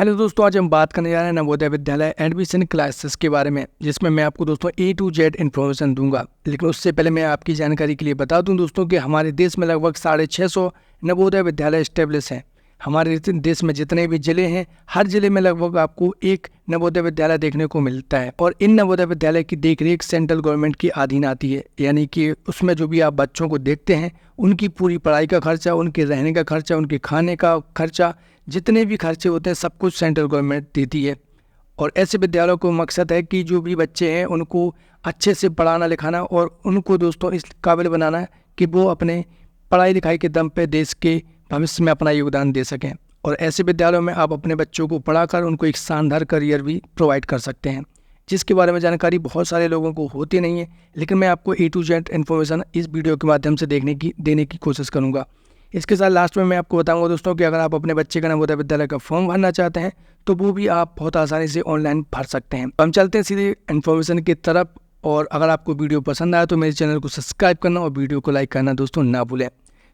Hello दोस्तों, आज हम बात करने जा रहे हैं नवोदय विद्यालय एडमिशन क्लासेस के बारे में, जिसमें मैं आपको दोस्तों A to Z इन्फॉर्मेशन दूंगा। लेकिन उससे पहले मैं आपकी जानकारी के लिए बता दूं दोस्तों कि हमारे देश में लगभग 650 नवोदय विद्यालय स्टेब्लिश हैं। हमारे देश में जितने भी ज़िले हैं, हर ज़िले में लगभग आपको एक नवोदय विद्यालय देखने को मिलता है और इन नवोदय विद्यालय की देखरेख सेंट्रल गवर्नमेंट के अधीन आती है। यानी कि उसमें जो भी आप बच्चों को देखते हैं, उनकी पूरी पढ़ाई का खर्चा, उनके रहने का खर्चा, उनके खाने का खर्चा, जितने भी खर्चे होते हैं सब कुछ सेंट्रल गवर्नमेंट देती है। और ऐसे विद्यालयों को मकसद है कि जो भी बच्चे हैं उनको अच्छे से पढ़ाना लिखाना और उनको दोस्तों इस काबिल बनाना कि वो अपने पढ़ाई लिखाई के दम पे देश के भविष्य में अपना योगदान दे सकें। और ऐसे विद्यालयों में आप अपने बच्चों को पढ़ाकर उनको एक शानदार करियर भी प्रोवाइड कर सकते हैं, जिसके बारे में जानकारी बहुत सारे लोगों को होती नहीं है। लेकिन मैं आपको A to Z इन्फॉर्मेशन इस वीडियो के माध्यम से देने की कोशिश करूँगा। इसके साथ लास्ट में मैं आपको बताऊंगा दोस्तों कि अगर आप अपने बच्चे का नवोदय विद्यालय का फॉर्म भरना चाहते हैं तो वो भी आप बहुत आसानी से ऑनलाइन भर सकते हैं। हम चलते हैं सीधे इन्फॉर्मेशन की तरफ। और अगर आपको वीडियो पसंद आया तो मेरे चैनल को सब्सक्राइब करना और वीडियो को लाइक करना दोस्तों ना भूलें।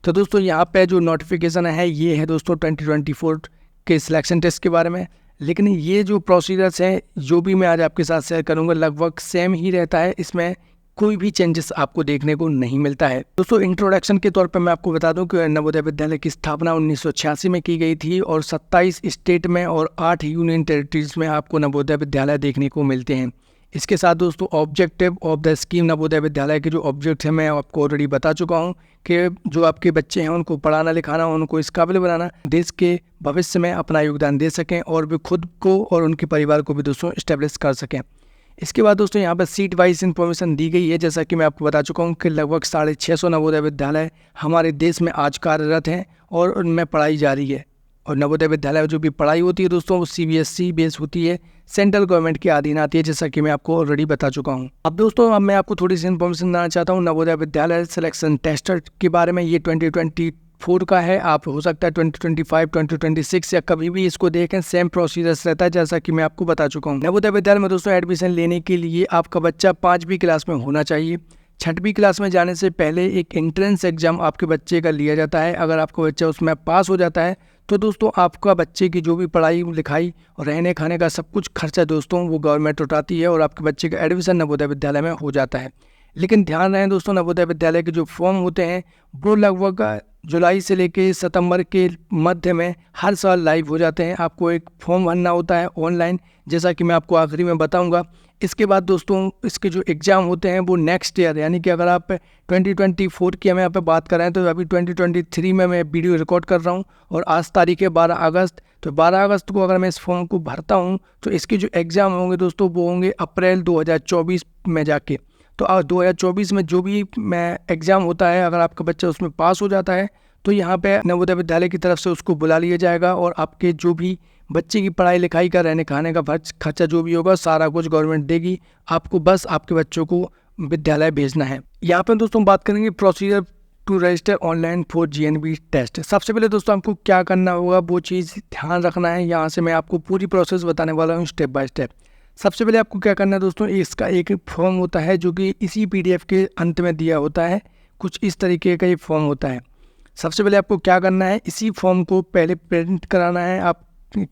तो दोस्तों यहाँ पे जो नोटिफिकेशन है ये है दोस्तों 2024 के सिलेक्शन टेस्ट के बारे में। लेकिन ये जो प्रोसीजर्स हैं जो भी मैं आज आपके साथ शेयर करूँगा लगभग सेम ही रहता है, इसमें कोई भी चेंजेस आपको देखने को नहीं मिलता है। दोस्तों इंट्रोडक्शन के तौर पर मैं आपको बता दूं कि नवोदय विद्यालय की स्थापना 1986 में की गई थी और 27 स्टेट में और 8 यूनियन टेरिटरीज में आपको नवोदय विद्यालय देखने को मिलते हैं। इसके साथ दोस्तों objective of the scheme Navodaya Vidyalaya के जो ऑब्जेक्ट हैं मैं आपको ऑलरेडी बता चुका हूँ कि जो आपके बच्चे हैं उनको पढ़ाना लिखाना, उनको इस काबिल बनाना देश के भविष्य में अपना योगदान दे सकें और वे खुद को और उनके परिवार को भी दोस्तों इस्टेब्लिश कर सकें। इसके बाद दोस्तों यहाँ पर सीट वाइज इन्फॉर्मेशन दी गई है। जैसा कि मैं आपको बता चुका हूँ कि लगभग 650 नवोदय विद्यालय हमारे देश में आज कार्यरत हैं और उनमें पढ़ाई जारी है। और नवोदय विद्यालय जो भी पढ़ाई होती है दोस्तों वो CBSE बेस होती है, सेंट्रल गवर्नमेंट के अधीन आती है, जैसा कि मैं आपको ऑलरेडी बता चुका हूँ। अब दोस्तों मैं आपको थोड़ी सी इन्फॉर्मेशन देना चाहता हूँ नवोदय विद्यालय सिलेक्शन टेस्ट के बारे में। ये 2024 का है, आप हो सकता है 2025, 2026 या कभी भी इसको देखें, सेम प्रोसीजर्स रहता है जैसा कि मैं आपको बता चुका हूँ। नवोदय विद्यालय में दोस्तों एडमिशन लेने के लिए आपका बच्चा 5वीं क्लास में होना चाहिए। 6वीं क्लास में जाने से पहले एक एंट्रेंस एग्जाम आपके बच्चे का लिया जाता है। अगर आपका बच्चा उसमें पास हो जाता है तो दोस्तों आपका बच्चे की जो भी पढ़ाई लिखाई और रहने खाने का सब कुछ खर्चा दोस्तों वो गवर्नमेंट उठाती है और आपके बच्चे का एडमिशन नवोदय विद्यालय में हो जाता है। लेकिन ध्यान रहे दोस्तों नवोदय विद्यालय के जो फॉर्म होते हैं वो लगभग जुलाई से लेके सितंबर के मध्य में हर साल लाइव हो जाते हैं। आपको एक फॉर्म भरना होता है ऑनलाइन, जैसा कि मैं आपको आखिरी में बताऊंगा। इसके बाद दोस्तों इसके जो एग्ज़ाम होते हैं वो नेक्स्ट ईयर, यानी कि अगर आप 2024 की हमें यहाँ पे बात करें तो अभी 2023 में मैं वीडियो रिकॉर्ड कर रहा हूँ और आज तारीख है 12 अगस्त। तो 12 अगस्त को अगर मैं इस फॉर्म को भरता हूँ तो इसके जो एग्ज़ाम होंगे दोस्तों वो होंगे अप्रैल 2024 में जाके। तो 2024 में जो भी मैं एग्ज़ाम होता है अगर आपका बच्चा उसमें पास हो जाता है तो यहाँ पे नवोदय विद्यालय की तरफ से उसको बुला लिया जाएगा और आपके जो भी बच्चे की पढ़ाई लिखाई का, रहने खाने का खर्चा जो भी होगा सारा कुछ गवर्नमेंट देगी। आपको बस आपके बच्चों को विद्यालय भेजना है। यहाँ पे दोस्तों बात करेंगे procedure to register online for GNV test. सबसे पहले दोस्तों आपको क्या करना होगा वो चीज़ ध्यान रखना है। यहाँ से मैं आपको पूरी प्रोसेस बताने वाला हूँ स्टेप बाय स्टेप। सबसे पहले आपको क्या करना है दोस्तों, इसका एक फॉर्म होता है जो कि इसी PDF के अंत में दिया होता है। कुछ इस तरीके का ये फॉर्म होता है। सबसे पहले आपको क्या करना है, इसी फॉर्म को पहले प्रिंट कराना है आप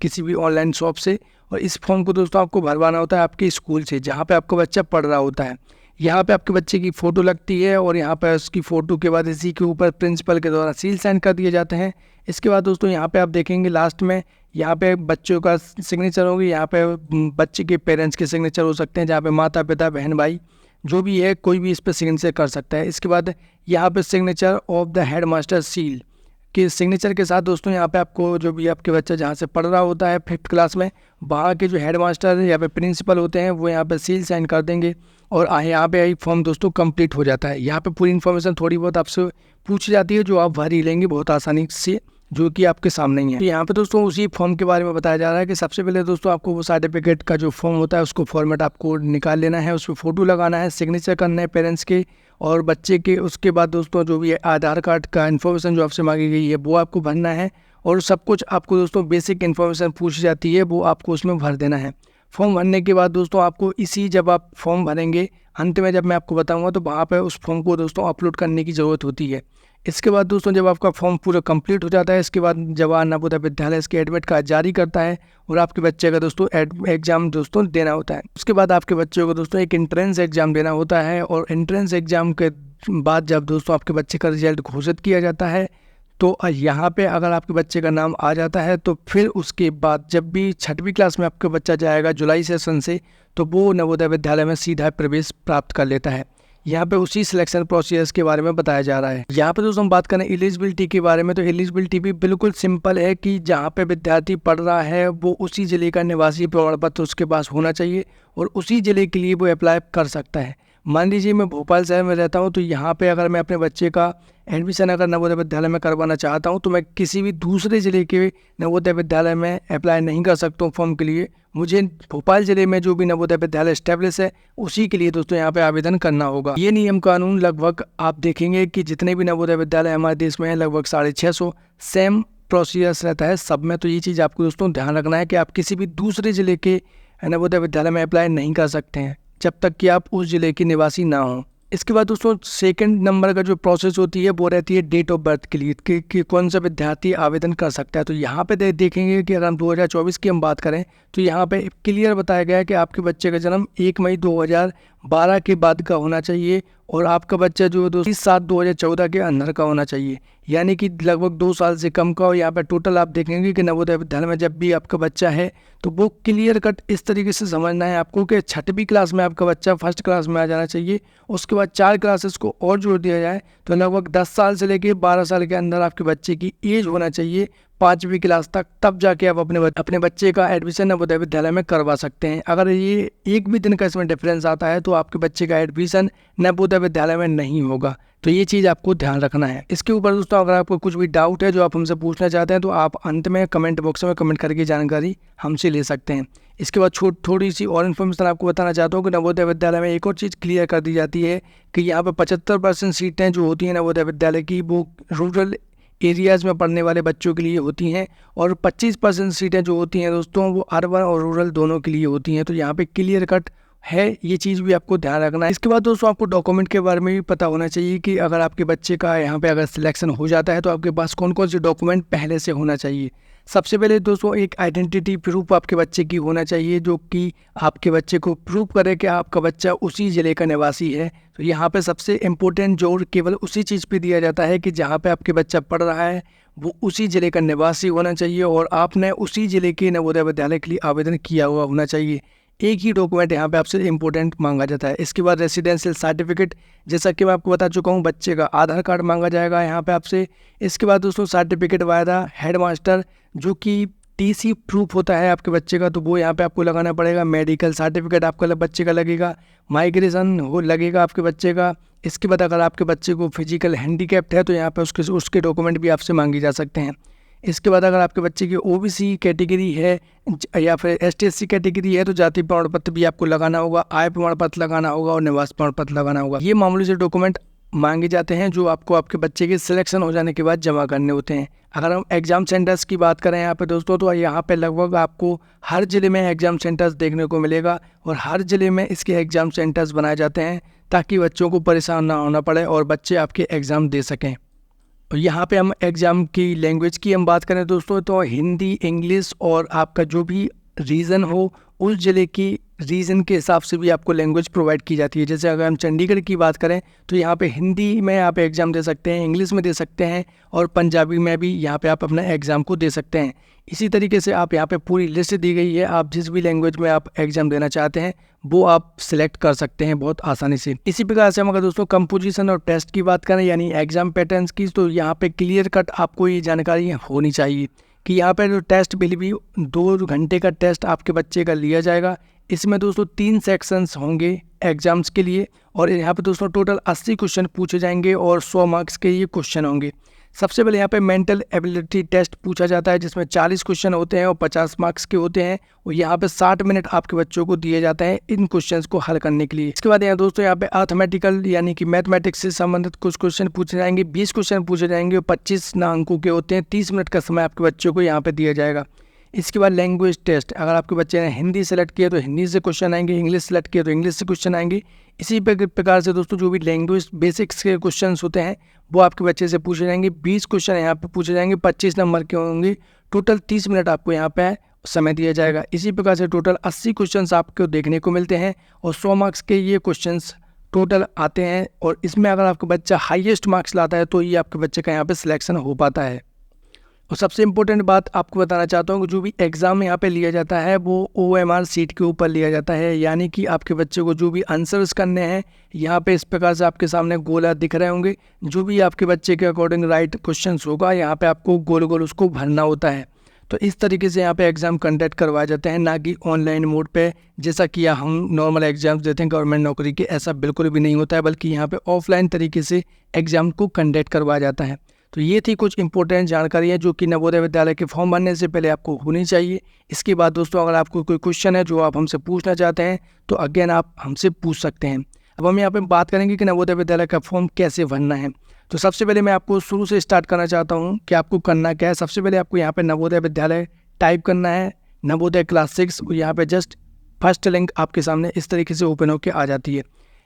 किसी भी ऑनलाइन शॉप से और इस फॉर्म को दोस्तों आपको भरवाना होता है आपके स्कूल से जहाँ पे आपका बच्चा पढ़ रहा होता है। यहाँ पे आपके बच्चे की फ़ोटो लगती है और यहाँ पे उसकी फ़ोटो के बाद इसी के ऊपर प्रिंसिपल के द्वारा सील साइन कर दिए जाते हैं। इसके बाद दोस्तों यहाँ पे आप देखेंगे लास्ट में यहाँ पे बच्चों का सिग्नेचर होगी, यहाँ पे बच्चे के पेरेंट्स के सिग्नेचर हो सकते हैं, जहाँ पे माता पिता बहन भाई जो भी है कोई भी इस पर सिग्नेचर कर सकता है। इसके बाद यहाँ पे signature of the head master seal के सिग्नेचर के साथ दोस्तों यहाँ पे आपको जो भी आपके बच्चा जहाँ से पढ़ रहा होता है 5th क्लास में, वहाँ के जो हेड मास्टर या पे प्रिंसिपल होते हैं वो यहाँ पे सील साइन कर देंगे और यहाँ पे यही फॉर्म दोस्तों कंप्लीट हो जाता है। यहाँ पे पूरी इन्फॉर्मेशन थोड़ी बहुत आपसे पूछी जाती है जो आप भर ही लेंगे बहुत आसानी से, जो कि आपके सामने ही है। तो यहाँ पे दोस्तों उसी फॉर्म के बारे में बताया जा रहा है कि सबसे पहले दोस्तों आपको वो सर्टिफिकेट का जो फॉर्म होता है उसको फॉर्मेट आपको निकाल लेना है, उस पर फ़ोटो लगाना है, सिग्नेचर करना है पेरेंट्स के और बच्चे के। उसके बाद दोस्तों जो भी आधार कार्ड का इन्फॉर्मेशन जो आपसे मांगी गई है वो आपको भरना है और सब कुछ आपको दोस्तों बेसिक इन्फॉर्मेशन पूछी जाती है वो आपको उसमें भर देना है। फॉर्म भरने के बाद दोस्तों आपको जब आप फॉर्म भरेंगे अंत में जब मैं आपको बताऊँगा तो वहाँ पर उस फॉर्म को दोस्तों अपलोड करने की ज़रूरत होती है। इसके बाद दोस्तों जब आपका फॉर्म पूरा कंप्लीट हो जाता है, इसके बाद जवाहर नवोदय विद्यालय इसके एडमिट कार्ड जारी करता है और आपके बच्चे का दोस्तों एग्ज़ाम दोस्तों देना होता है। उसके बाद आपके बच्चों को दोस्तों एक एंट्रेंस एग्ज़ाम देना होता है और एंट्रेंस एग्ज़ाम के बाद जब दोस्तों आपके बच्चे का रिजल्ट घोषित किया जाता है तो यहाँ पे अगर आपके बच्चे का नाम आ जाता है तो फिर उसके बाद जब भी 6वीं क्लास में आपका बच्चा जाएगा जुलाई सेशन से, तो वो नवोदय विद्यालय में सीधा प्रवेश प्राप्त कर लेता है। यहाँ पे उसी सिलेक्शन प्रोसेस के बारे में बताया जा रहा है। यहाँ पे दोस्तों हम बात करें एलिजिबिलिटी के बारे में, तो एलिजिबिलिटी भी बिल्कुल सिंपल है कि जहाँ पे विद्यार्थी पढ़ रहा है वो उसी ज़िले का निवासी प्रमाण पत्र उसके पास होना चाहिए और उसी ज़िले के लिए वो अप्लाई कर सकता है। मान लीजिए मैं भोपाल शहर में रहता हूँ, तो यहाँ पे अगर मैं अपने बच्चे का एडमिशन अगर नवोदय विद्यालय में करवाना चाहता हूँ तो मैं किसी भी दूसरे ज़िले के नवोदय विद्यालय में अप्लाई नहीं कर सकता हूँ फॉर्म के लिए। मुझे भोपाल ज़िले में जो भी नवोदय विद्यालय एस्टेब्लिश है उसी के लिए दोस्तों यहाँ पे आवेदन करना होगा। ये नियम कानून लगभग आप देखेंगे कि जितने भी नवोदय विद्यालय हमारे देश में हैं लगभग 650 सेम प्रोसीजर्स रहता है सब में। तो ये चीज़ आपको दोस्तों ध्यान रखना है कि आप किसी भी दूसरे ज़िले के नवोदय विद्यालय में अप्लाई नहीं कर सकते हैं जब तक कि आप उस ज़िले के निवासी ना हों। इसके बाद दोस्तों सेकंड नंबर का जो प्रोसेस होती है वो रहती है डेट ऑफ बर्थ के लिए कि कौन सा विद्यार्थी आवेदन कर सकता है। तो यहाँ पे देखेंगे कि अगर हम 2024 की हम बात करें तो यहाँ पे क्लियर बताया गया है कि आपके बच्चे का जन्म 1 मई 2012 के बाद का होना चाहिए और आपका बच्चा जो 30/7/2014 के अंदर का होना चाहिए, यानी कि लगभग 2 साल से कम का। और यहाँ पे टोटल आप देखेंगे कि नवोदय विद्यालय में जब भी आपका बच्चा है तो वो क्लियर कट इस तरीके से समझना है आपको कि 6वीं क्लास में आपका बच्चा फर्स्ट क्लास में आ जाना चाहिए। उसके बाद 4 क्लासेस को और जोड़ दिया जाए तो लगभग 10 साल से लेकर 12 साल के अंदर आपके बच्चे की एज होना चाहिए 5वीं क्लास तक, तब जाके आप अपने बच्चे का एडमिशन नवोदय विद्यालय में करवा सकते हैं। अगर ये एक भी दिन का इसमें डिफरेंस आता है तो आपके बच्चे का एडमिशन नवोदय विद्यालय में नहीं होगा। तो ये चीज़ आपको ध्यान रखना है। इसके ऊपर दोस्तों अगर आपको कुछ भी डाउट है जो आप हमसे पूछना चाहते हैं तो आप अंत में कमेंट बॉक्स में कमेंट करके जानकारी हमसे ले सकते हैं। इसके बाद थोड़ी सी और इन्फॉर्मेशन आपको बताना चाहता हूँ कि नवोदय विद्यालय में एक और चीज़ क्लियर कर दी जाती है कि यहाँ पर 75% सीटें जो होती हैं नवोदय विद्यालय की वो रूरल एरियाज़ में पढ़ने वाले बच्चों के लिए होती हैं और 25% सीटें जो होती हैं दोस्तों वो अर्बन और रूरल दोनों के लिए होती हैं। तो यहाँ पे क्लियर कट है, ये चीज़ भी आपको ध्यान रखना है। इसके बाद दोस्तों आपको डॉक्यूमेंट के बारे में भी पता होना चाहिए कि अगर आपके बच्चे का यहाँ पे अगर सिलेक्शन हो जाता है तो आपके पास कौन कौन से डॉक्यूमेंट पहले से होना चाहिए। सबसे पहले दोस्तों एक आइडेंटिटी प्रूफ आपके बच्चे की होना चाहिए जो कि आपके बच्चे को प्रूव करे कि आपका बच्चा उसी ज़िले का निवासी है। तो यहाँ पे सबसे इम्पोर्टेंट जोर केवल उसी चीज़ पे दिया जाता है कि जहाँ पे आपके बच्चा पढ़ रहा है वो उसी ज़िले का निवासी होना चाहिए और आपने उसी ज़िले के नवोदय विद्यालय के लिए आवेदन किया हुआ होना चाहिए। एक ही डॉक्यूमेंट यहाँ पे आपसे इम्पोर्टेंट मांगा जाता है। इसके बाद रेसिडेंशियल सर्टिफिकेट, जैसा कि मैं आपको बता चुका हूँ, बच्चे का आधार कार्ड मांगा जाएगा यहाँ पे आपसे। इसके बाद दोस्तों certificate via the head master जो कि टीसी प्रूफ होता है आपके बच्चे का, तो वो यहाँ पे आपको लगाना पड़ेगा। मेडिकल सर्टिफिकेट आपका बच्चे का लगेगा, माइग्रेशन वो लगेगा आपके बच्चे का। इसके बाद अगर आपके बच्चे को फिजिकल हैंडीकैप्ड है तो यहाँ पे उसके डॉक्यूमेंट भी आपसे मांगे जा सकते हैं। इसके बाद अगर आपके बच्चे की ओबीसी कैटेगरी है या फिर एसटीएससी कैटेगरी है तो जाति प्रमाण पत्र भी आपको लगाना होगा, आय प्रमाण पत्र लगाना होगा और निवास प्रमाण पत्र लगाना होगा। ये मामूली से डॉक्यूमेंट मांगे जाते हैं जो आपको आपके बच्चे के सिलेक्शन हो जाने के बाद जमा करने होते हैं। अगर हम एग्ज़ाम सेंटर्स की बात करें यहाँ पे दोस्तों तो यहाँ पे लगभग आपको हर ज़िले में एग्ज़ाम सेंटर्स देखने को मिलेगा और हर ज़िले में इसके एग्ज़ाम सेंटर्स बनाए जाते हैं ताकि बच्चों को परेशान ना होना पड़े और बच्चे आपके एग्ज़ाम दे सकें। और यहाँ पे हम एग्ज़ाम की लैंग्वेज की हम बात करें दोस्तों तो हिंदी, इंग्लिश और आपका जो भी रीजन हो उस ज़िले की रीजन के हिसाब से भी आपको लैंग्वेज प्रोवाइड की जाती है। जैसे अगर हम चंडीगढ़ की बात करें तो यहाँ पे हिंदी में आप एग्ज़ाम दे सकते हैं, इंग्लिश में दे सकते हैं और पंजाबी में भी यहाँ पे आप अपना एग्ज़ाम को दे सकते हैं। इसी तरीके से आप यहाँ पे पूरी लिस्ट दी गई है, आप जिस भी लैंग्वेज में आप एग्ज़ाम देना चाहते हैं वो आप सिलेक्ट कर सकते हैं बहुत आसानी से। इसी प्रकार से हम अगर दोस्तों कंपोजिशन और टेस्ट की बात करें यानी एग्ज़ाम पैटर्न्स की, तो यहाँ पे क्लियर कट आपको ये जानकारी होनी चाहिए कि यहाँ पर जो टेस्ट बिल भी 2 घंटे का टेस्ट आपके बच्चे का लिया जाएगा। इसमें दोस्तों 3 सेक्शंस होंगे एग्ज़ाम्स के लिए और यहाँ पे दोस्तों टोटल 80 क्वेश्चन पूछे जाएंगे और 100 मार्क्स के ये क्वेश्चन होंगे। सबसे पहले यहाँ पे मेंटल एबिलिटी टेस्ट पूछा जाता है जिसमें 40 क्वेश्चन होते हैं और 50 मार्क्स के होते हैं और यहाँ पे 60 मिनट आपके बच्चों को दिए जाते हैं इन क्वेश्चंस को हल करने के लिए। इसके बाद यहाँ दोस्तों यहाँ पे अर्थमेटिकल यानी कि मैथमेटिक्स से संबंधित कुछ क्वेश्चन पूछे जाएंगे, 20 क्वेश्चन पूछे जाएंगे और 25 अंकों के होते हैं। 30 मिनट का समय आपके बच्चों को यहाँ पे दिया जाएगा। इसके बाद लैंग्वेज टेस्ट, अगर आपके बच्चे ने हिंदी सेलेक्ट किया तो हिंदी से क्वेश्चन आएंगे, इंग्लिश सेलेक्ट किया तो इंग्लिश से क्वेश्चन आएंगे। इसी प्रकार से दोस्तों जो भी लैंग्वेज बेसिक्स के क्वेश्चन होते हैं वो आपके बच्चे से पूछे जाएंगे। 20 क्वेश्चन यहाँ पे पूछे जाएंगे, 25 नंबर के होंगे। टोटल 30 मिनट आपको यहाँ पे समय दिया जाएगा। इसी प्रकार से टोटल 80 क्वेश्चंस आपको देखने को मिलते हैं और 100 मार्क्स के ये क्वेश्चंस टोटल आते हैं। और इसमें अगर आपका बच्चा हाईएस्ट मार्क्स लाता है तो ये आपके बच्चे का यहाँ पे सिलेक्शन हो पाता है। और सबसे इम्पोर्टेंट बात आपको बताना चाहता हूँ कि जो भी एग्ज़ाम यहाँ पे लिया जाता है वो OMR सीट के ऊपर लिया जाता है, यानी कि आपके बच्चे को जो भी आंसर्स करने हैं यहाँ पे इस प्रकार से आपके सामने गोला दिख रहे होंगे। जो भी आपके बच्चे के अकॉर्डिंग राइट क्वेश्चंस होगा यहाँ पे आपको गोल गोल उसको भरना होता है। तो इस तरीके से यहाँ पे एग्ज़ाम कंडक्ट करवाए जाते हैं, ना कि ऑनलाइन मोड पे जैसा कि हम नॉर्मल एग्जाम्स देते हैं गवर्नमेंट नौकरी के। ऐसा बिल्कुल भी नहीं होता है, बल्कि यहाँ पे ऑफलाइन तरीके से एग्ज़ाम को कंडक्ट करवाया जाता है। तो ये थी कुछ इंपॉर्टेंट जानकारियाँ जो कि नवोदय विद्यालय के फॉर्म भरने से पहले आपको होनी चाहिए। इसके बाद दोस्तों अगर आपको कोई क्वेश्चन है जो आप हमसे पूछना चाहते हैं तो अगेन आप हमसे पूछ सकते हैं। अब हम यहाँ पे बात करेंगे कि नवोदय विद्यालय का फॉर्म कैसे भरना है। तो सबसे पहले मैं आपको शुरू से स्टार्ट करना चाहता हूँ कि आपको करना क्या है। सबसे पहले आपको यहाँ पे नवोदय विद्यालय टाइप करना है, नवोदय क्लास 6, और यहाँ पे जस्ट फर्स्ट लिंक आपके सामने इस तरीके से ओपन होकर आ जाती है।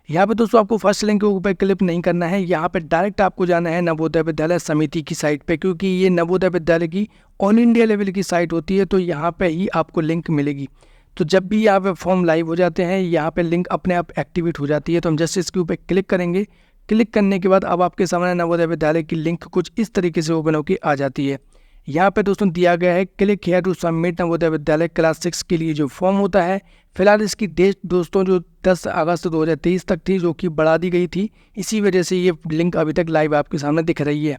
यहाँ पे दोस्तों आपको फर्स्ट लिंक के ऊपर क्लिक नहीं करना है, यहाँ पे डायरेक्ट आपको जाना है नवोदय विद्यालय समिति की साइट पे, क्योंकि ये नवोदय विद्यालय की ऑल इंडिया लेवल की साइट होती है। तो यहाँ पे ही आपको लिंक मिलेगी। तो जब भी यहाँ पे फॉर्म लाइव हो जाते हैं यहाँ पे लिंक अपने आप एक्टिवेट हो जाती है। तो हम जस्ट इसके ऊपर क्लिक करेंगे। क्लिक करने के बाद अब आपके सामने नवोदय विद्यालय की लिंक कुछ इस तरीके से ओपन होकर आ जाती है। यहाँ पे दोस्तों दिया गया है click here to submit Navodaya Vidyalaya class 6 के लिए जो फॉर्म होता है। फिलहाल इसकी डेट दोस्तों जो 10 अगस्त 2023 तक थी, जो कि बढ़ा दी गई थी, इसी वजह से ये लिंक अभी तक लाइव आपके सामने दिख रही है।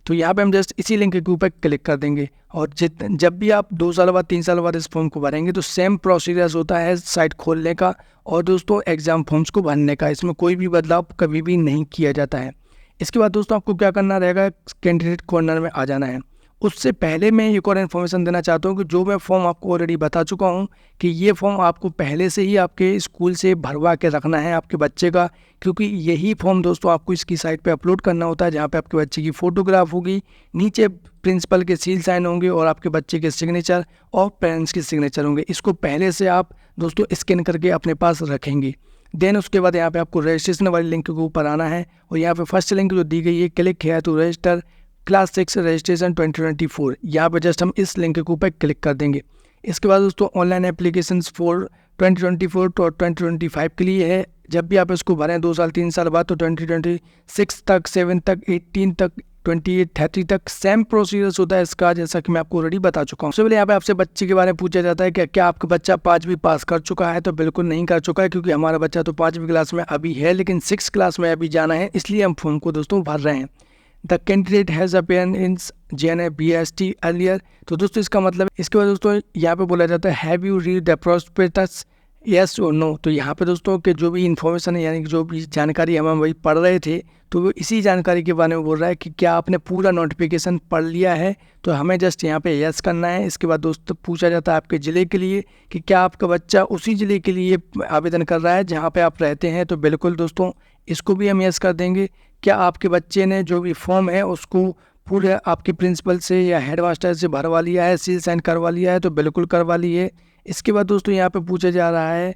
तो यहाँ पे हम जस्ट इसी लिंक के ऊपर क्लिक कर देंगे। और जब भी आप 2 साल बाद 3 साल बाद इस फॉर्म को भरेंगे तो सेम प्रोसीजर होता है साइट खोलने का और दोस्तों एग्ज़ाम फॉर्म्स को भरने का। इसमें कोई भी बदलाव कभी भी नहीं किया जाता है। इसके बाद दोस्तों आपको क्या करना रहेगा, कैंडिडेट कॉर्नर में आ जाना है। उससे पहले मैं एक और इन्फॉर्मेशन देना चाहता हूँ कि जो मैं फॉर्म आपको ऑलरेडी बता चुका हूँ कि ये फॉर्म आपको पहले से ही आपके स्कूल से भरवा के रखना है आपके बच्चे का, क्योंकि यही फॉर्म दोस्तों आपको इसकी साइट पे अपलोड करना होता है, जहाँ पे आपके बच्चे की फ़ोटोग्राफ होगी, नीचे प्रिंसिपल के सील साइन होंगे और आपके बच्चे के सिग्नेचर और पेरेंट्स के सिग्नेचर होंगे। इसको पहले से आप दोस्तों स्कैन करके अपने पास रखेंगे। देन उसके बाद यहाँ पे आपको रजिस्ट्रेशन वाली लिंक के ऊपर आना है और यहाँ पे फर्स्ट लिंक जो दी गई है क्लिक है टू रजिस्टर क्लास 6 रजिस्ट्रेशन 2024, यहाँ पे जस्ट हम इस लिंक के ऊपर क्लिक कर देंगे। इसके बाद दोस्तों ऑनलाइन एप्लीकेशंस फॉर 2024 तो 2025 के लिए है। जब भी आप इसको भरें 2 साल 3 साल बाद तो 2026 तक 7 तक 18 तक 28 30 तक सेम प्रोसीजर होता है इसका, जैसा कि मैं आपको ऑलरेडी बता चुका हूँ। सबसे पहले यहाँ पे आपसे बच्चे के बारे में पूछा जाता है कि क्या आपका बच्चा 5वीं पास कर चुका है। तो बिल्कुल नहीं कर चुका है, क्योंकि हमारा बच्चा तो 5वीं क्लास में अभी है, लेकिन 6 क्लास में अभी जाना है, इसलिए हम फॉर्म को दोस्तों भर रहे हैं। The candidate has appeared in JNBST earlier. तो दोस्तों इसका मतलब इसके बाद दोस्तों यहाँ पे बोला जाता है have you read the prospectus yes और नो। तो यहाँ पे दोस्तों के जो भी इन्फॉर्मेशन है, यानी कि जो भी जानकारी हम वही पढ़ रहे थे, तो वो इसी जानकारी के बारे में बोल रहा है कि क्या आपने पूरा नोटिफिकेशन पढ़ लिया है। तो हमें जस्ट यहाँ पे यस करना है। इसके बाद दोस्तों पूछा जाता है आपके ज़िले के लिए कि क्या आपका बच्चा उसी ज़िले के लिए आवेदन कर रहा है जहाँ पे आप रहते हैं। तो बिल्कुल दोस्तों इसको भी हम यस कर देंगे। क्या आपके बच्चे ने जो भी फॉर्म है उसको पूरे आपके प्रिंसिपल से या हेडमास्टर से भरवा लिया है, सील साइन करवा लिया है। तो बिल्कुल करवा लिए। इसके बाद दोस्तों यहाँ पे पूछा जा रहा है,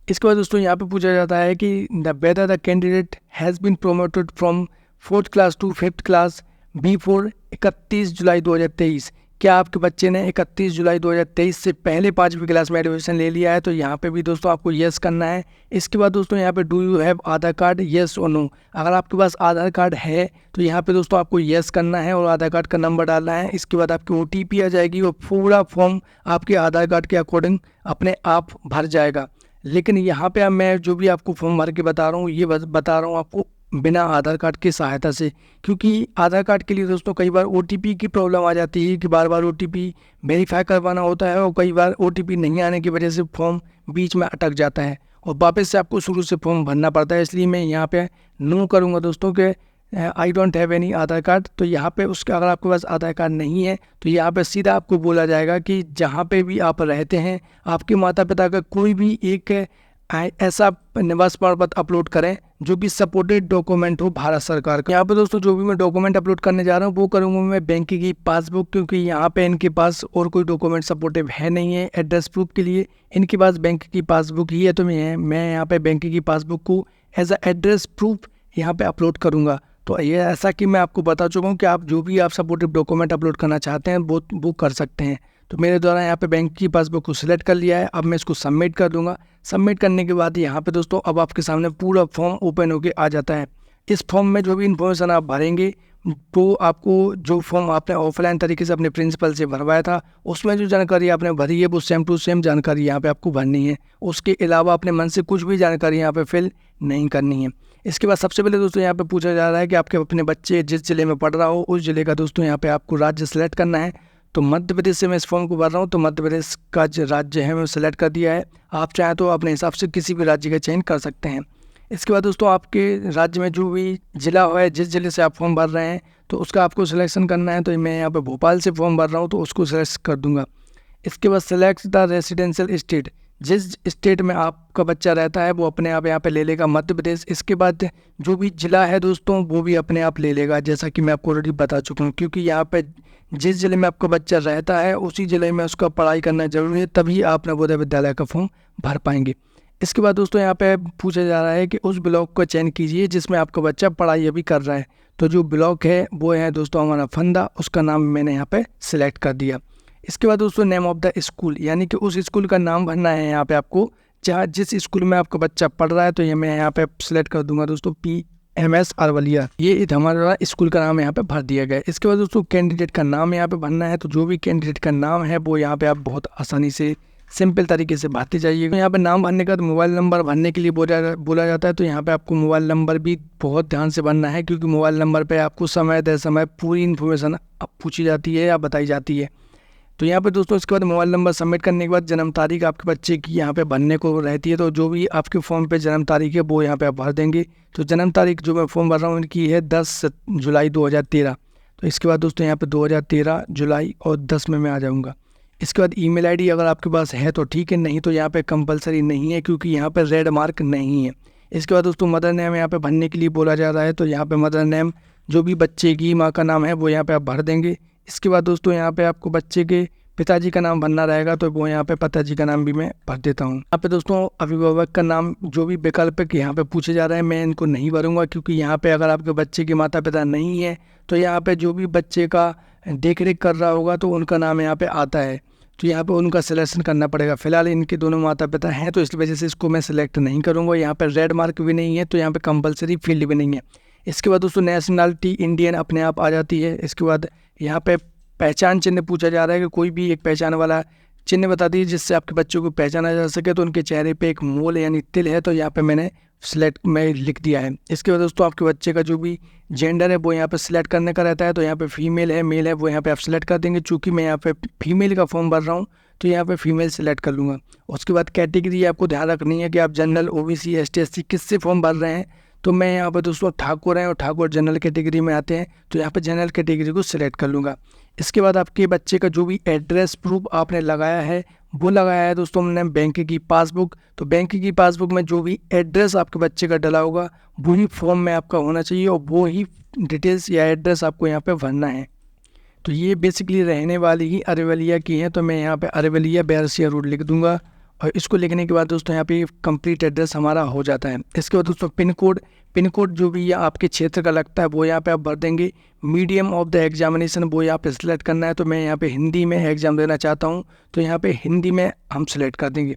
इसके बाद दोस्तों यहाँ पे पूछा जाता है कि whether the candidate has been promoted from 4th class to 5th class before 31 July 2023। क्या आपके बच्चे ने 31 जुलाई 2023 से पहले 5वीं क्लास में एडमिशन ले लिया है। तो यहाँ पे भी दोस्तों आपको येस करना है। इसके बाद दोस्तों यहाँ पे do you have Aadhaar card yes और नो। अगर आपके पास आधार कार्ड है तो यहाँ पे दोस्तों आपको येस करना है और आधार कार्ड का नंबर डालना है। इसके बाद आपकी OTP आ जाएगी और पूरा फॉर्म आपके आधार कार्ड के अकॉर्डिंग अपने आप भर जाएगा। लेकिन यहाँ पे अब मैं जो भी आपको फॉर्म भर के बता रहा हूँ ये बता रहा हूँ आपको बिना आधार कार्ड की सहायता से, क्योंकि आधार कार्ड के लिए दोस्तों कई बार OTP की प्रॉब्लम आ जाती है कि बार बार OTP वेरीफाई करवाना होता है और कई बार OTP नहीं आने की वजह से फॉर्म बीच में अटक जाता है और वापस से आपको शुरू से फॉर्म भरना पड़ता है। इसलिए मैं यहाँ पे नो करूँगा दोस्तों कि I don't have any Aadhaar card. तो यहाँ पे उसका अगर आपके पास आधार कार्ड नहीं है तो यहाँ पे सीधा आपको बोला जाएगा कि जहाँ पे भी आप रहते हैं आपके माता पिता का कोई भी एक ऐसा निवास प्रमाण पत्र अपलोड करें जो कि सपोर्टेड डॉक्यूमेंट हो भारत सरकार का। यहाँ पे दोस्तों जो भी मैं डॉक्यूमेंट अपलोड करने जा रहा हूँ वो करूँगा मैं बैंक की पासबुक, क्योंकि यहाँ पे इनके पास और कोई डॉक्यूमेंट सपोर्टिव है नहीं है एड्रेस प्रूफ के लिए, इनके पास बैंक की पासबुक ही है। तो मैं यहाँ पे बैंक की पासबुक को एज अ एड्रेस प्रूफ यहाँ पे अपलोड करूँगा। तो ये ऐसा कि मैं आपको बता चुका हूँ कि आप जो भी आप सपोर्टिव डॉक्यूमेंट अपलोड करना चाहते हैं वो कर सकते हैं। तो मेरे द्वारा यहाँ पे बैंक की पासबुक को सिलेक्ट कर लिया है। अब मैं इसको सबमिट कर दूंगा। सबमिट करने के बाद यहाँ पे दोस्तों अब आपके सामने पूरा फॉर्म ओपन होके आ जाता है। इस फॉर्म में जो भी इन्फॉर्मेशन आप भरेंगे तो आपको जो फॉर्म आपने ऑफलाइन तरीके से अपने प्रिंसिपल से भरवाया था उसमें जो जानकारी आपने भरी है वो सेम टू सेम जानकारी यहाँ पे आपको भरनी है। उसके अलावा अपने मन से कुछ भी जानकारी यहाँ पे फिल नहीं करनी है। इसके बाद सबसे पहले दोस्तों यहाँ पे पूछा जा रहा है कि आपके अपने बच्चे जिस जिले में पढ़ रहा हो उस जिले का दोस्तों यहाँ पे आपको राज्य सेलेक्ट करना है। तो मध्य प्रदेश से मैं इस फॉर्म को भर रहा हूँ, तो मध्य प्रदेश का जो राज्य है मैं सेलेक्ट कर दिया है। आप चाहें तो अपने हिसाब से किसी भी राज्य का चयन कर सकते हैं। इसके बाद दोस्तों आपके राज्य में जो भी जिला है, जिस जिले से आप फॉर्म भर रहे हैं तो उसका आपको सिलेक्शन करना है। तो मैं यहाँ पे भोपाल से फॉर्म भर रहा हूँ तो उसको सेलेक्ट कर दूंगा। इसके बाद सेलेक्ट द रेसिडेंशियल स्टेट, जिस स्टेट में आपका बच्चा रहता है वो अपने आप यहाँ पे ले लेगा मध्य प्रदेश। इसके बाद जो भी जिला है दोस्तों वो भी अपने आप ले लेगा, जैसा कि मैं आपको ऑलरेडी बता चुका हूँ, क्योंकि यहाँ पे जिस जिले में आपका बच्चा रहता है उसी जिले में उसका पढ़ाई करना जरूरी है, तभी आप नवोदय विद्यालय का फॉर्म भर पाएंगे। इसके बाद दोस्तों यहाँ पे पूछा जा रहा है कि उस ब्लॉक का चयन कीजिए जिसमें आपका बच्चा पढ़ाई अभी कर रहा है। तो जो ब्लॉक है वो है दोस्तों हमारा फंदा, उसका नाम मैंने यहाँ पे सिलेक्ट कर दिया। इसके बाद दोस्तों नेम ऑफ द स्कूल, यानी कि उस स्कूल का नाम भरना है यहाँ पे आपको, जहाँ जिस स्कूल में आपका बच्चा पढ़ रहा है। तो ये मैं यहाँ पे सिलेक्ट कर दूंगा दोस्तों PMS अरवलिया, ये हमारा स्कूल का नाम यहाँ पे भर दिया गया है। इसके बाद दोस्तों कैंडिडेट का नाम यहाँ पे भरना है। तो जो भी कैंडिडेट का नाम है वो यहाँ पे आप बहुत आसानी से सिंपल तरीके से भरते जाइएगा। यहाँ पे नाम भरने का मोबाइल नंबर भरने के लिए बोला जाता है। तो यहाँ पे आपको मोबाइल नंबर भी बहुत ध्यान से भरना है, क्योंकि मोबाइल नंबर पे आपको समय दर समय पूरी इन्फॉर्मेशन पूछी जाती है या बताई जाती है। तो यहाँ पे दोस्तों इसके बाद मोबाइल नंबर सबमिट करने के बाद जन्म तारीख आपके बच्चे की यहाँ पे भरने को रहती है। तो जो भी आपके फॉर्म पे जन्म तारीख है वो यहाँ पे आप भर देंगे। तो जन्म तारीख जो मैं फॉर्म भर रहा हूँ उनकी है 10 जुलाई 2013। तो इसके बाद दोस्तों यहाँ पे 2013 जुलाई और 10 में मैं आ जाऊँगा। इसके बाद ईमेल आईडी अगर आपके पास है तो ठीक है, नहीं तो यहाँ पे कंपलसरी नहीं है, क्योंकि यहाँ पे रेड मार्क नहीं है। इसके बाद दोस्तों मदर नेम यहाँ पे भरने के लिए बोला जा रहा है। तो यहाँ पे मदर नेम जो भी बच्चे की माँ का नाम है वो यहाँ पे आप भर देंगे। इसके बाद दोस्तों यहाँ पे आपको बच्चे के पिताजी का नाम भरना रहेगा, तो वो यहाँ पे पिताजी का नाम भी मैं भर देता हूँ। यहाँ पे दोस्तों अभिभावक का नाम जो भी विकल्प यहाँ पे पूछे जा रहे हैं मैं इनको नहीं भरूंगा, क्योंकि यहाँ पे अगर आपके बच्चे के माता पिता नहीं है तो यहाँ पे जो भी बच्चे का देख रेख कर रहा होगा तो उनका नाम यहाँ पे आता है। तो यहाँ पे उनका सिलेक्शन करना पड़ेगा। फिलहाल इनके दोनों माता पिता हैं तो इस वजह से इसको मैं सिलेक्ट नहीं करूँगा। यहाँ पे रेड मार्क भी नहीं है तो यहाँ पे कंपलसरी फील्ड भी नहीं है। इसके बाद दोस्तों नेशनलिटी इंडियन अपने आप आ जाती है। इसके बाद यहाँ पे पहचान चिन्ह पूछा जा रहा है कि कोई भी एक पहचान वाला चिन्ह बता दीजिए जिससे आपके बच्चों को पहचाना जा सके। तो उनके चेहरे पे एक मोल यानी तिल है, तो यहाँ पे मैंने सिलेक्ट में लिख दिया है। इसके बाद दोस्तों आपके बच्चे का जो भी जेंडर है वो यहाँ पे सिलेक्ट करने का रहता है। तो यहाँ पे फीमेल है मेल है वो यहाँ पे आप सिलेक्ट कर देंगे। चूँकि मैं यहाँ पे फीमेल का फॉर्म भर रहा हूँ तो यहाँ पे फीमेल सेलेक्ट कर लूँगा। उसके बाद कैटेगरी आपको ध्यान रखनी है कि आप जनरल OBC ST SC किससे फॉर्म भर रहे हैं। तो मैं यहाँ पर दोस्तों ठाकुर हैं और ठाकुर जनरल कैटेगरी में आते हैं, तो यहाँ पर जनरल कैटेगरी को सिलेक्ट कर लूँगा। इसके बाद आपके बच्चे का जो भी एड्रेस प्रूफ आपने लगाया है वो लगाया है दोस्तों हमने बैंक की पासबुक। तो बैंक की पासबुक में जो भी एड्रेस आपके बच्चे का डला होगा वही फॉर्म में आपका होना चाहिए और वो ही डिटेल्स या एड्रेस आपको यहाँ पे भरना है। तो ये बेसिकली रहने वाली ही अरवलिया की है, तो मैं यहाँ पे अरवलिया बैरसिया रोड लिख दूंगा। और इसको लिखने के बाद दोस्तों यहाँ पे कंप्लीट एड्रेस हमारा हो जाता है। इसके बाद दोस्तों पिन कोड जो भी आपके क्षेत्र का लगता है वो यहाँ पे आप भर देंगे। मीडियम ऑफ द एग्जामिनेशन वो यहाँ पे सिलेक्ट करना है। तो मैं यहाँ पे हिंदी में एग्ज़ाम देना चाहता हूँ तो यहाँ पे हिंदी में हम सिलेक्ट कर देंगे।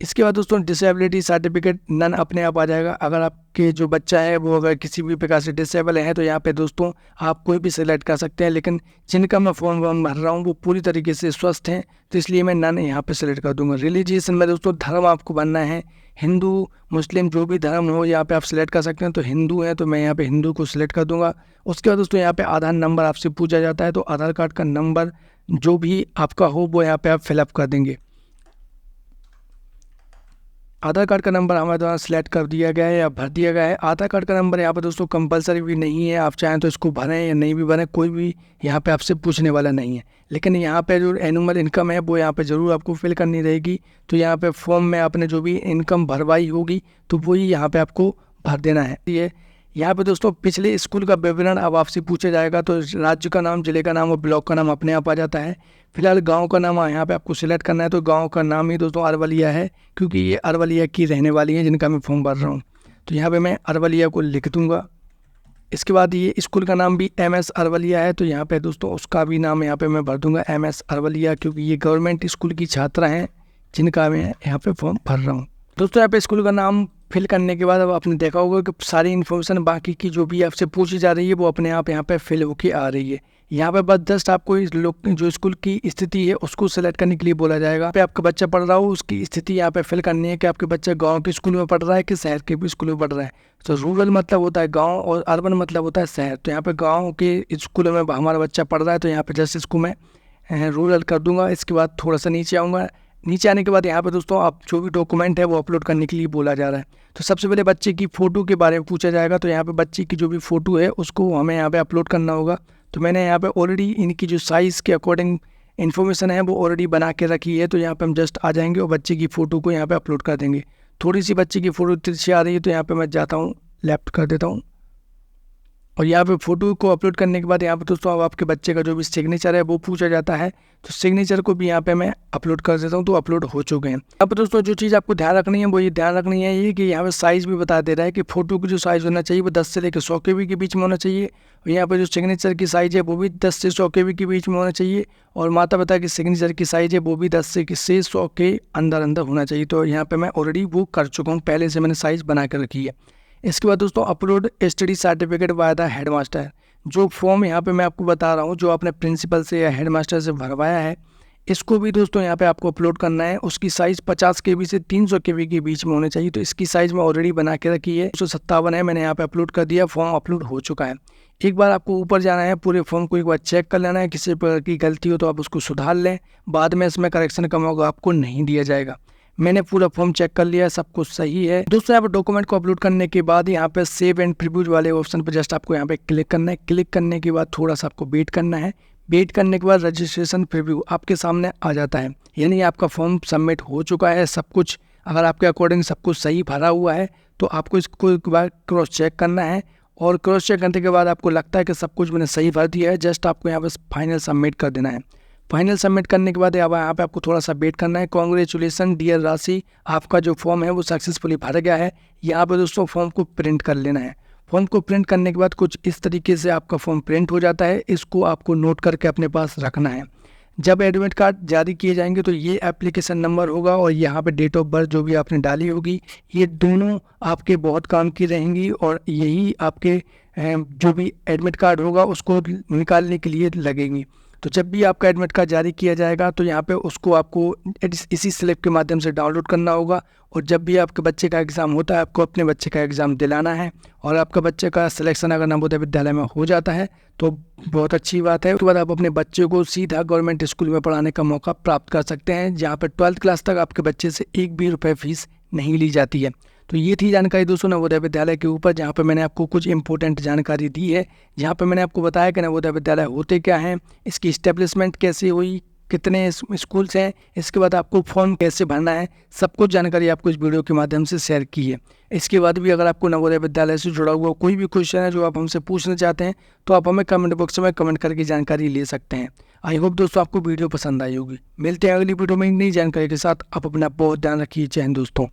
इसके बाद दोस्तों डिसेबिलिटी सर्टिफिकेट नन अपने आप आ जाएगा। अगर आपके जो बच्चा है वो अगर किसी भी प्रकार से डिसेबल है तो यहाँ पे दोस्तों आप कोई भी सिलेक्ट कर सकते हैं, लेकिन जिनका मैं फॉर्म भर रहा हूँ वो पूरी तरीके से स्वस्थ हैं तो इसलिए मैं नन यहाँ पे सिलेक्ट कर दूंगा। रिलीजियसन में दोस्तों धर्म आपको बनना है, हिंदू मुस्लिम जो भी धर्म हो यहाँ पे आप सिलेक्ट कर सकते हैं। तो हिंदू है तो मैं यहाँ पे हिंदू को सिलेक्ट कर दूंगा। उसके बाद दोस्तों यहाँ पे आधार नंबर आपसे पूछा जाता है, तो आधार कार्ड का नंबर जो भी आपका हो वो यहाँ पे आप फिलअप कर देंगे। आधार कार्ड का नंबर हमारे द्वारा सिलेक्ट कर दिया गया है या भर दिया गया है। आधार कार्ड का नंबर यहाँ पे दोस्तों कंपलसरी भी नहीं है, आप चाहें तो इसको भरें या नहीं भी भरें, कोई भी यहाँ पे आपसे पूछने वाला नहीं है। लेकिन यहाँ पे जो एनुअल इनकम है वो यहाँ पे ज़रूर आपको फिल करनी रहेगी। तो यहाँ पे फॉर्म में आपने जो भी इनकम भरवाई होगी तो वही यहाँ पे आपको भर देना है। ये यहाँ पे दोस्तों पिछले स्कूल का विवरण अब आपसे पूछा जाएगा, तो राज्य का नाम, जिले का नाम और ब्लॉक का नाम अपने आप आ जाता है। फिलहाल गांव का नाम यहाँ पे आपको सिलेक्ट करना है, तो गांव का नाम ही दोस्तों अरवलिया है, क्योंकि ये अरवलिया की रहने वाली है जिनका मैं फॉर्म भर रहा हूँ। तो यहाँ पे मैं अरवलिया को लिख दूँगा। इसके बाद ये स्कूल का नाम भी MS अरवलिया है, तो यहाँ पे दोस्तों उसका भी नाम यहाँ पे मैं भर दूँगा MS अरवलिया, क्योंकि ये गवर्नमेंट स्कूल की छात्रा हैं जिनका मैं यहाँ पे फॉर्म भर रहा हूँ। दोस्तों यहाँ पे स्कूल का नाम फिल करने के बाद अब आपने देखा होगा कि सारी इन्फॉर्मेशन बाकी की जो भी आपसे पूछी जा रही है वो अपने आप यहाँ पे फिल होके आ रही है। यहाँ पे बस जस्ट आपको इस जो स्कूल की स्थिति है उसको सेलेक्ट करने के लिए बोला जाएगा। पे आपका बच्चा पढ़ रहा हो उसकी स्थिति यहाँ पे फिल करनी है कि आपके बच्चा गाँव के स्कूल में पढ़ रहा है कि शहर के भी स्कूल में पढ़ रहा है। तो रूरल मतलब होता है गाँव और अर्बन मतलब होता है शहर। तो यहाँ पे गाँव के स्कूल में हमारा बच्चा पढ़ रहा है, तो यहाँ पे जस्ट इसको मैं रूरल कर दूंगा। इसके बाद थोड़ा सा नीचे आऊँगा। नीचे आने के बाद यहाँ पे दोस्तों आप जो भी डॉक्यूमेंट है वो अपलोड करने के लिए बोला जा रहा है। तो सबसे पहले बच्चे की फ़ोटो के बारे में पूछा जाएगा, तो यहाँ पे बच्चे की जो भी फ़ोटो है उसको हमें यहाँ पे अपलोड करना होगा। तो मैंने यहाँ पे ऑलरेडी इनकी जो साइज़ के अकॉर्डिंग इन्फॉर्मेशन है वो ऑलरेडी बना के रखी है। तो यहाँ पे हम जस्ट आ जाएंगे और बच्चे की फ़ोटो को यहाँ पे अपलोड कर देंगे। थोड़ी सी बच्चे की फ़ोटो तिरछी आ रही है, तो यहाँ पर मैं जाता हूँ, लेफ्ट कर देता हूँ। और यहाँ पे फ़ोटो को अपलोड करने के बाद यहाँ पे दोस्तों अब आपके बच्चे का जो भी सिग्नेचर है वो पूछा जाता है। तो सिग्नेचर को भी यहाँ पे मैं अपलोड कर देता हूँ, तो अपलोड हो चुके हैं। यहाँ पे दोस्तों जो चीज़ आपको ध्यान रखनी है वो ये ध्यान रखनी है ये कि यहाँ पे साइज़ भी बता दे रहा है कि फ़ोटो की जो साइज़ होना चाहिए वो 10 से लेकर 100 KB के बीच में होना चाहिए। और यहाँ पर जो सिग्नेचर की साइज़ है वो भी 10 से 100 KB के बीच में होना चाहिए। और माता पिता की सिग्नेचर की साइज़ है वो भी 10 से 100 के अंदर होना चाहिए। तो यहाँ पर मैं ऑलरेडी वो कर चुका हूँ, पहले से मैंने साइज़ बना कर रखी है। इसके बाद दोस्तों upload study certificate by the headmaster. जो फॉर्म यहाँ पे मैं आपको बता रहा हूँ जो आपने प्रिंसिपल से या हेडमास्टर से भरवाया है, इसको भी दोस्तों यहाँ पे आपको अपलोड करना है। उसकी साइज़ 50 KB से 300 KB के बीच में होनी चाहिए। तो इसकी साइज़ मैं ऑलरेडी बना के रखी है, 157 है, मैंने यहाँ पे अपलोड कर दिया, फॉर्म अपलोड हो चुका है। एक बार आपको ऊपर जाना है, पूरे फॉर्म को एक बार चेक कर लेना है, किसी प्रकार की गलती हो तो आप उसको सुधार लें, बाद में इसमें करेक्शन का मौका आपको नहीं दिया जाएगा। मैंने पूरा फॉर्म चेक कर लिया, सब कुछ सही है। दोस्तों यहाँ पर डॉक्यूमेंट को अपलोड करने के बाद यहाँ पे सेव एंड प्रीव्यू वाले ऑप्शन पर जस्ट आपको यहाँ पे क्लिक करना है। क्लिक करने के बाद थोड़ा सा आपको वेट करना है। वेट करने के बाद रजिस्ट्रेशन प्रीव्यू आपके सामने आ जाता है, यानी आपका फॉर्म सबमिट हो चुका है। सब कुछ अगर आपके अकॉर्डिंग सब कुछ सही भरा हुआ है तो आपको इसको एक बार क्रॉस चेक करना है। और क्रॉस चेक करने के बाद आपको लगता है कि सब कुछ मैंने सही भर दिया है, जस्ट आपको यहाँ पर फाइनल सबमिट कर देना है। फाइनल सबमिट करने के बाद यहाँ पे आपको थोड़ा सा वेट करना है। कॉन्ग्रेचुलेसन डियर राशि, आपका जो फॉर्म है वो सक्सेसफुली भर गया है। यहाँ पे दोस्तों फॉर्म को प्रिंट कर लेना है। फॉर्म को प्रिंट करने के बाद कुछ इस तरीके से आपका फॉर्म प्रिंट हो जाता है। इसको आपको नोट करके अपने पास रखना है। जब एडमिट कार्ड जारी किए जाएंगे तो ये एप्लीकेशन नंबर होगा और यहाँ पे डेट ऑफ बर्थ जो भी आपने डाली होगी, ये दोनों आपके बहुत काम की रहेंगी और यही आपके जो भी एडमिट कार्ड होगा उसको निकालने के लिए लगेंगी। तो जब भी आपका एडमिट कार्ड जारी किया जाएगा तो यहाँ पे उसको आपको इसी स्लिप के माध्यम से डाउनलोड करना होगा। और जब भी आपके बच्चे का एग्ज़ाम होता है आपको अपने बच्चे का एग्ज़ाम दिलाना है। और आपका बच्चे का सिलेक्शन अगर नवोदय विद्यालय में हो जाता है तो बहुत अच्छी बात है। उसके बाद आप अपने बच्चे को सीधा गवर्नमेंट स्कूल में पढ़ाने का मौका प्राप्त कर सकते हैं, जहाँ पर 12th क्लास तक आपके बच्चे से 1 भी रुपये फीस नहीं ली जाती है। तो ये थी जानकारी दोस्तों नवोदय विद्यालय के ऊपर, जहाँ पे मैंने आपको कुछ इंपॉर्टेंट जानकारी दी है। जहाँ पे मैंने आपको बताया कि नवोदय विद्यालय होते क्या हैं, इसकी इस्टेब्लिशमेंट कैसे हुई, कितने स्कूल्स हैं, इसके बाद आपको फॉर्म कैसे भरना है, सब कुछ जानकारी आपको इस वीडियो के माध्यम से शेयर की है। इसके बाद भी अगर आपको नवोदय विद्यालय से जुड़ा हुआ कोई भी क्वेश्चन है जो आप हमसे पूछना चाहते हैं तो आप हमें कमेंट बॉक्स में कमेंट करके जानकारी ले सकते हैं। आई होप दोस्तों आपको वीडियो पसंद आई होगी। मिलते हैं अगली वीडियो में नई जानकारी के साथ। आप अपना बहुत ध्यान रखिए। जय हिंद दोस्तों।